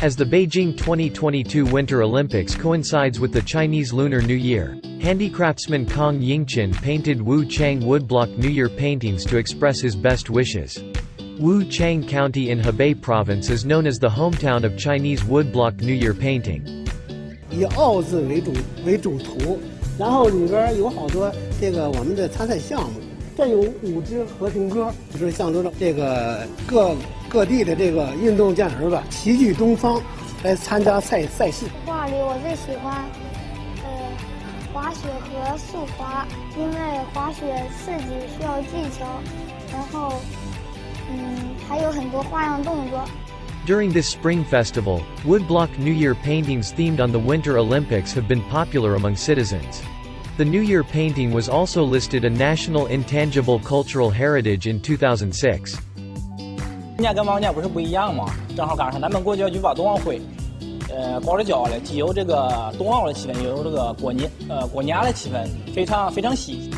As the Beijing 2022 Winter Olympics coincides with the Chinese Lunar New Year, handicraftsman Kong Yingqian painted Wuchang woodblock New Year paintings to express his best wishes. Wuchang County in Hebei Province is known as the hometown of Chinese woodblock New Year painting. 以奥字为主图，然后里边有好多这个我们的参赛项目，这有5支和平鸽，就是象征着这个各地的这个运动健儿吧齐聚东方来参加赛事。画里我最喜欢滑雪和速滑，因为滑雪刺激需要技巧，然后还有很多花样动作。During this spring festival, woodblock New Year paintings themed on the Winter Olympics have been popular among citizens. The New Year painting was also listed a National Intangible Cultural Heritage in 2006. 今年跟往年不是不一样吗？正好赶上咱们国家举办冬奥会，高着脚了，既有这个冬奥的气氛，又有这个过年的气氛，非常喜庆。